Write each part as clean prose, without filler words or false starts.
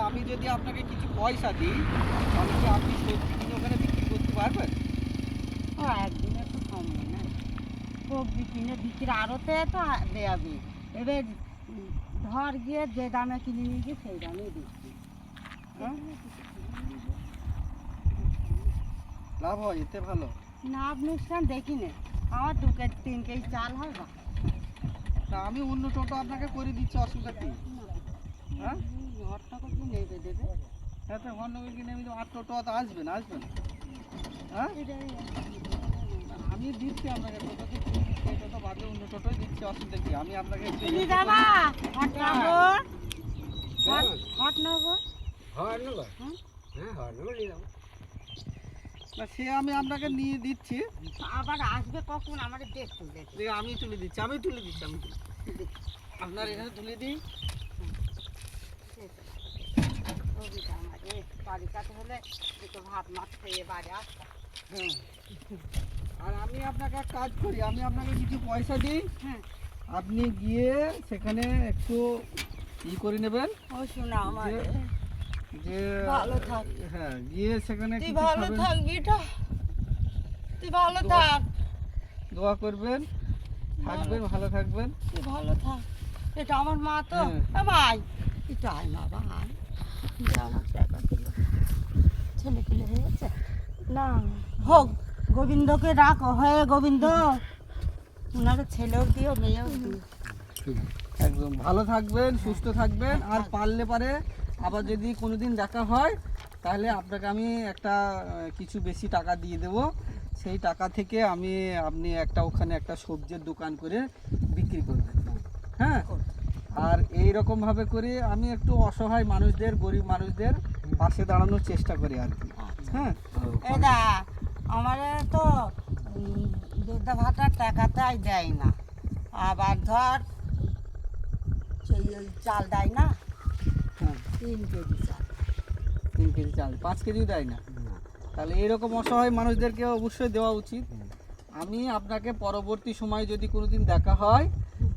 আমি যদি আপনাকে কিছু পয়সা দিই তাহলে কি আপনি সবজি কিনে ওখানে বিক্রি করতে পারবেন? ও একদিনে তো সম্ভব না, সবজি কিনে বিক্রি আড়তে তো দেয়াবে। এবার ধর গিয়ে যে দামে কিনে নিয়ে গিয়ে সেই দামে দিচ্ছি। হ্যাঁ, লাভ হয় এতে ভালো। না আপনি দেখি না, আমার 2-3 কেজি চাল হয় বা তা আমি অন্য টোটো আপনাকে করে দিচ্ছি, অসুবিধা কি? হ্যাঁ, ঘরটা করতে নেবে দেবে। এতে গন্ডগোল কিনে আমি তো আর টোটো তো আসবেন আসবেন। হ্যাঁ, আমি দিচ্ছি আপনাকে টোটো, তো এই টোটো বাদে অন্য টোটোই দিচ্ছি, অসুবিধা কি? আমি আপনাকে একটু তুমি help যাবা করি। হটনগর? হ্যাঁ। হটনগর না সে আমি আপনাকে নিয়ে দিচ্ছি। আবার আসবে কখন আমার দেখতে দেখতে। আমি তুলে দিচ্ছি, আমি তুলে দিচ্ছি, আপনার এখানে তুলে দিই। বাড়ির কাছে হলে একটু ভাত মাছ খেয়ে বাড়ি আসতাম। হ্যাঁ, আর আমি আপনাকে এক কাজ করি, আমি আপনাকে কিছু পয়সা দিই, হ্যাঁ আপনি গিয়ে সেখানে একটু করে নেবেন ও শোনা আমার যে যে ভালো থাক। হ্যাঁ, গিয়ে সেখানে তুই কিছু ভালো খাবেন, থাক বেটা, তুই ভালো দোয়া- থাক, দোয়া করবেন, থাকবেন, ভালো থাকবেন। তুই ভালো থাক। এটা আমার মা তো হ্যাঁ। ভাই, এটা আয় মা ভাই, আমার টাকা দিল, ছেলে পেলে হয়েছে না হোক, গোবিন্দকে ডাক হয়ে গোবিন্দ, ওনাকে ছেলেও দিও মেয়েও দিও। একদম ভালো থাকবেন, সুস্থ থাকবেন, আর পারলে পারে আবার যদি কোনোদিন দেখা হয় তাহলে আপনাকে আমি একটা কিছু বেশি টাকা দিয়ে দেব, সেই টাকা থেকে আপনি একটা ওখানে একটা সবজির দোকান করে বিক্রি করবেন। হ্যাঁ, আর এই রকম ভাবে করে আমি একটু অসহায় মানুষদের, গরিব মানুষদের পাশে দাঁড়ানোর চেষ্টা করি আর কি। হ্যাঁ, এটা আমার তো দুধ ভাতার টাকাটাই দেয় না, আবার ধর সেই ওই চাল দেয় না, হ্যাঁ, 3 কেজি চাল। 3 কেজি চাল, 5 কেজিও দেয় না। তাহলে এইরকম অসহায় মানুষদেরকে অবশ্যই দেওয়া উচিত। আমি আপনাকে পরবর্তী সময় যদি কোনোদিন দেখা হয়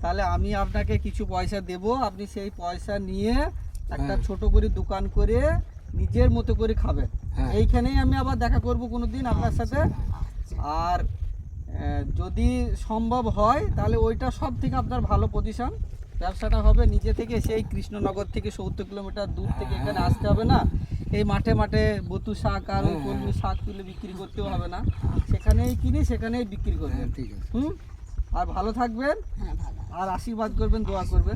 তাহলে আমি আপনাকে কিছু পয়সা দেব, আপনি সেই পয়সা নিয়ে একটা ছোট করে দোকান করে নিজের মতো করে খাবেন। এইখানেই আমি আবার দেখা করব কোনোদিন আপনার সাথে। আর যদি সম্ভব হয় তাহলে ওইটা সব থেকে আপনার ভালো পজিশন, ব্যবসাটা হবে নিজে থেকে, সেই কৃষ্ণনগর থেকে 70 কিলোমিটার দূর থেকে এখানে আসতে হবে না, এই মাঠে মাঠে বতু শাক আর ওই কলমি শাক তুলে বিক্রি করতেও হবে না, সেখানেই কিনে সেখানেই বিক্রি করবেন। আর ভালো থাকবেন, হ্যাঁ ভালো। আর আশীর্বাদ করবেন, দোয়া করবেন।